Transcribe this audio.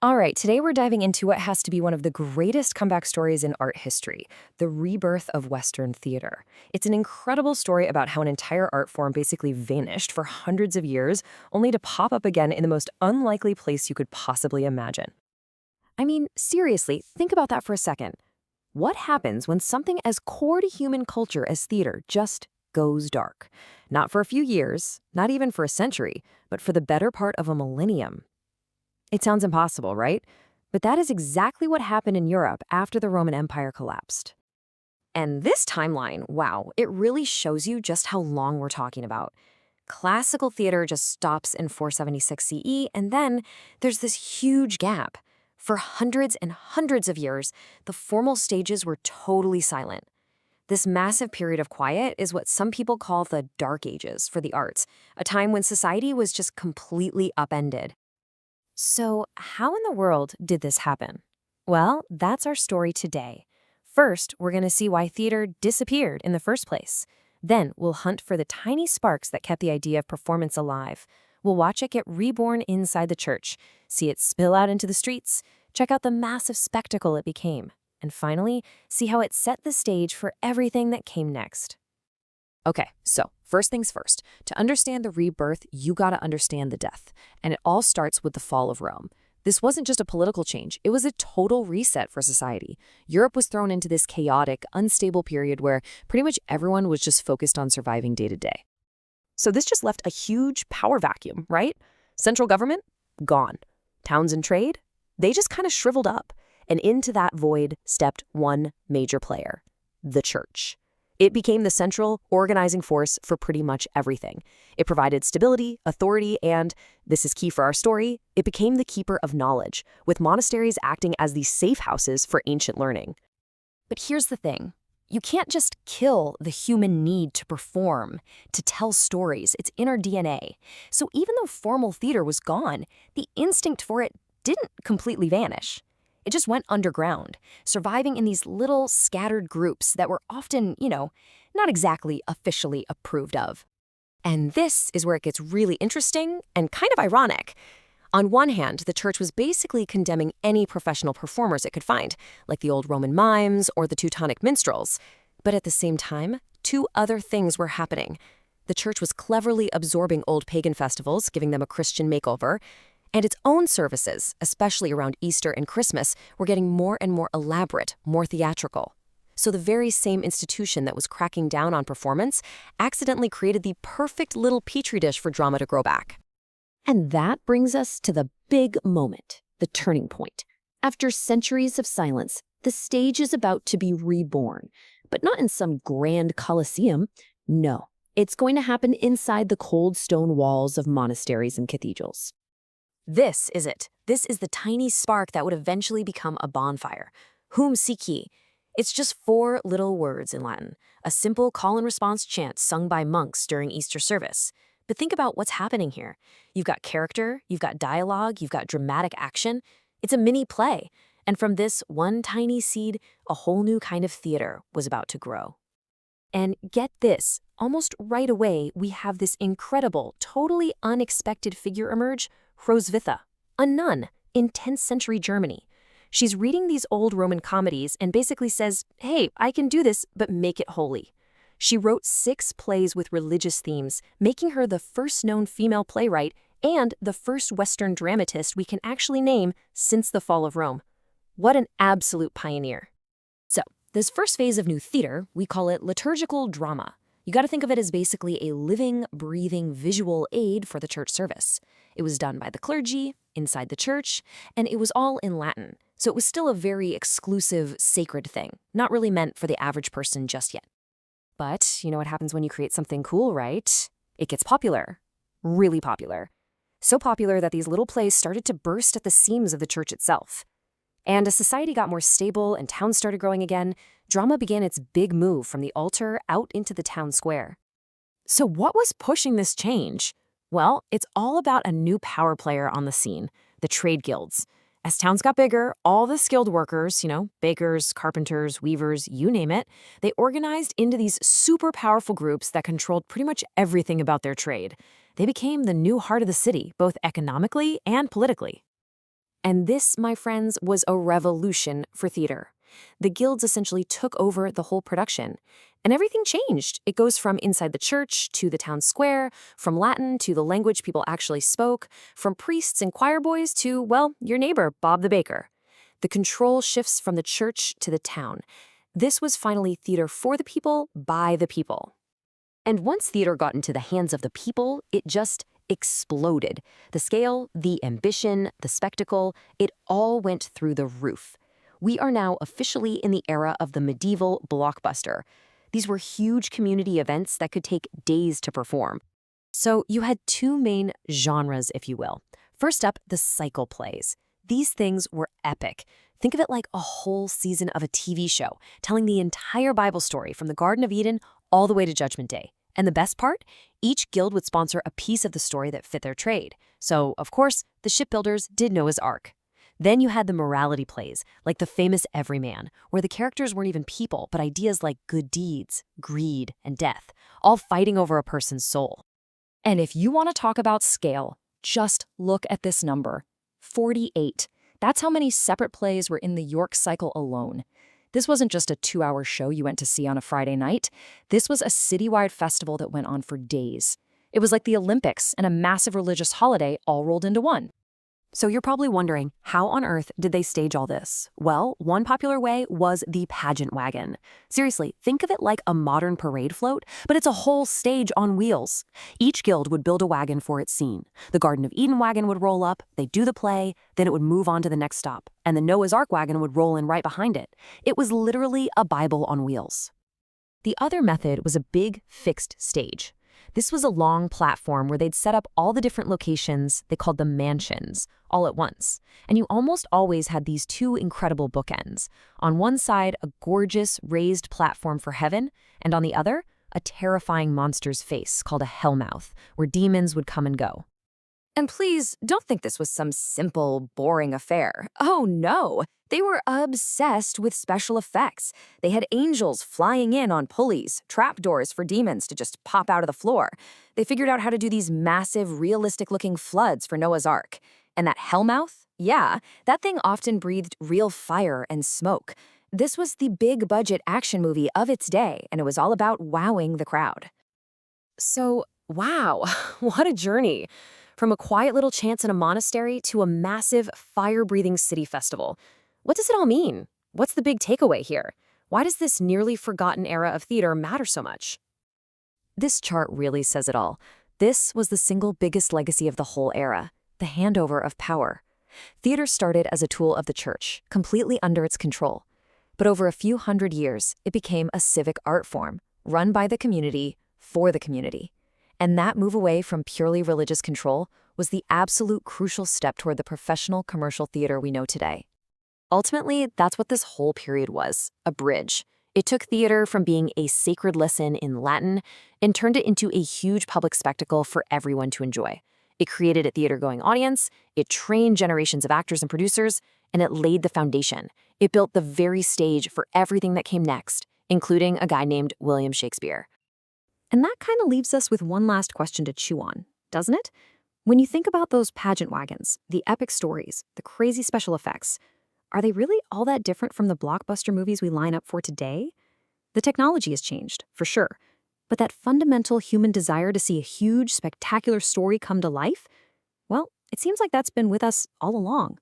All right, today we're diving into what has to be one of the greatest comeback stories in art history, the rebirth of Western theater. It's an incredible story about how an entire art form basically vanished for hundreds of years, only to pop up again in the most unlikely place you could possibly imagine. I mean, seriously, think about that for a second. What happens when something as core to human culture as theater just goes dark? Not for a few years, not even for a century, but for the better part of a millennium. It sounds impossible, right? But that is exactly what happened in Europe after the Roman Empire collapsed. And this timeline, wow, it really shows you just how long we're talking about. Classical theater just stops in 476 CE, and then there's this huge gap. For hundreds and hundreds of years, the formal stages were totally silent. This massive period of quiet is what some people call the Dark Ages for the arts, a time when society was just completely upended. So, how in the world did this happen? Well, that's our story today. First, we're going to see why theater disappeared in the first place. Then, we'll hunt for the tiny sparks that kept the idea of performance alive. We'll watch it get reborn inside the church, see it spill out into the streets, check out the massive spectacle it became, and finally, see how it set the stage for everything that came next. Okay, so first things first. To understand the rebirth, you gotta understand the death. And it all starts with the fall of Rome. This wasn't just a political change, it was a total reset for society. Europe was thrown into this chaotic, unstable period where pretty much everyone was just focused on surviving day to day. So this just left a huge power vacuum, right? Central government? Gone. Towns and trade? They just kind of shriveled up. And into that void stepped one major player: the church. It became the central organizing force for pretty much everything. It provided stability, authority, and, this is key for our story, it became the keeper of knowledge, with monasteries acting as the safe houses for ancient learning. But here's the thing. You can't just kill the human need to perform, to tell stories. It's in our DNA. So even though formal theater was gone, the instinct for it didn't completely vanish. It just went underground, surviving in these little scattered groups that were often, not exactly officially approved of. And this is where it gets really interesting and kind of ironic. On one hand, the church was basically condemning any professional performers it could find, like the old Roman mimes or the Teutonic minstrels. But at the same time, two other things were happening. The church was cleverly absorbing old pagan festivals, giving them a Christian makeover, and its own services, especially around Easter and Christmas, were getting more and more elaborate, more theatrical. So the very same institution that was cracking down on performance accidentally created the perfect little petri dish for drama to grow back. And that brings us to the big moment, the turning point. After centuries of silence, the stage is about to be reborn, but not in some grand coliseum. No, it's going to happen inside the cold stone walls of monasteries and cathedrals. This is it. This is the tiny spark that would eventually become a bonfire. Hum sici. It's just four little words in Latin, a simple call-and-response chant sung by monks during Easter service. But think about what's happening here. You've got character, you've got dialogue, you've got dramatic action. It's a mini play. And from this one tiny seed, a whole new kind of theater was about to grow. And get this, almost right away, we have this incredible, totally unexpected figure emerge: Roswitha, a nun in 10th century Germany. She's reading these old Roman comedies and basically says, hey, I can do this, but make it holy. She wrote 6 plays with religious themes, making her the first known female playwright and the first Western dramatist we can actually name since the fall of Rome. What an absolute pioneer. So, this first phase of new theater, we call it liturgical drama. You got to think of it as basically a living, breathing visual aid for the church service. It was done by the clergy, inside the church, and it was all in Latin. So it was still a very exclusive, sacred thing, not really meant for the average person just yet. But you know what happens when you create something cool, right? It gets popular. Really popular. So popular that these little plays started to burst at the seams of the church itself. And as society got more stable and towns started growing again, drama began its big move from the altar out into the town square. So what was pushing this change? Well, it's all about a new power player on the scene: the trade guilds. As towns got bigger, all the skilled workers, bakers, carpenters, weavers, you name it, they organized into these super powerful groups that controlled pretty much everything about their trade. They became the new heart of the city, both economically and politically. And this, my friends, was a revolution for theater. The guilds essentially took over the whole production. And everything changed. It goes from inside the church to the town square, from Latin to the language people actually spoke, from priests and choir boys to, well, your neighbor, Bob the Baker. The control shifts from the church to the town. This was finally theater for the people, by the people. And once theater got into the hands of the people, it just exploded. The scale, the ambition, the spectacle, it all went through the roof. We are now officially in the era of the medieval blockbuster. These were huge community events that could take days to perform. So you had two main genres, if you will. First up, the cycle plays. These things were epic. Think of it like a whole season of a TV show, telling the entire Bible story from the Garden of Eden all the way to Judgment Day. And the best part? Each guild would sponsor a piece of the story that fit their trade. So, of course, the shipbuilders did Noah's Ark. Then you had the morality plays, like the famous Everyman, where the characters weren't even people, but ideas like good deeds, greed, and death, all fighting over a person's soul. And if you want to talk about scale, just look at this number, 48. That's how many separate plays were in the York cycle alone. This wasn't just a 2-hour show you went to see on a Friday night. This was a citywide festival that went on for days. It was like the Olympics and a massive religious holiday all rolled into one. So you're probably wondering, how on earth did they stage all this? Well, one popular way was the pageant wagon. Seriously, think of it like a modern parade float, but it's a whole stage on wheels. Each guild would build a wagon for its scene. The Garden of Eden wagon would roll up, they'd do the play, then it would move on to the next stop, and the Noah's Ark wagon would roll in right behind it. It was literally a Bible on wheels. The other method was a big, fixed stage. This was a long platform where they'd set up all the different locations they called the mansions, all at once. And you almost always had these two incredible bookends. On one side, a gorgeous, raised platform for heaven, and on the other, a terrifying monster's face called a hellmouth, where demons would come and go. And please, don't think this was some simple, boring affair. Oh no! They were obsessed with special effects. They had angels flying in on pulleys, trapdoors for demons to just pop out of the floor. They figured out how to do these massive, realistic-looking floods for Noah's Ark. And that hellmouth? Yeah, that thing often breathed real fire and smoke. This was the big-budget action movie of its day, and it was all about wowing the crowd. So, wow, what a journey. From a quiet little chance in a monastery to a massive, fire-breathing city festival. What does it all mean? What's the big takeaway here? Why does this nearly forgotten era of theater matter so much? This chart really says it all. This was the single biggest legacy of the whole era, the handover of power. Theater started as a tool of the church, completely under its control. But over a few hundred years, it became a civic art form, run by the community, for the community. And that move away from purely religious control was the absolute crucial step toward the professional commercial theater we know today. Ultimately, that's what this whole period was, a bridge. It took theater from being a sacred lesson in Latin and turned it into a huge public spectacle for everyone to enjoy. It created a theater-going audience, it trained generations of actors and producers, and it laid the foundation. It built the very stage for everything that came next, including a guy named William Shakespeare. And that kind of leaves us with one last question to chew on, doesn't it? When you think about those pageant wagons, the epic stories, the crazy special effects, are they really all that different from the blockbuster movies we line up for today? The technology has changed, for sure. But that fundamental human desire to see a huge, spectacular story come to life? Well, it seems like that's been with us all along.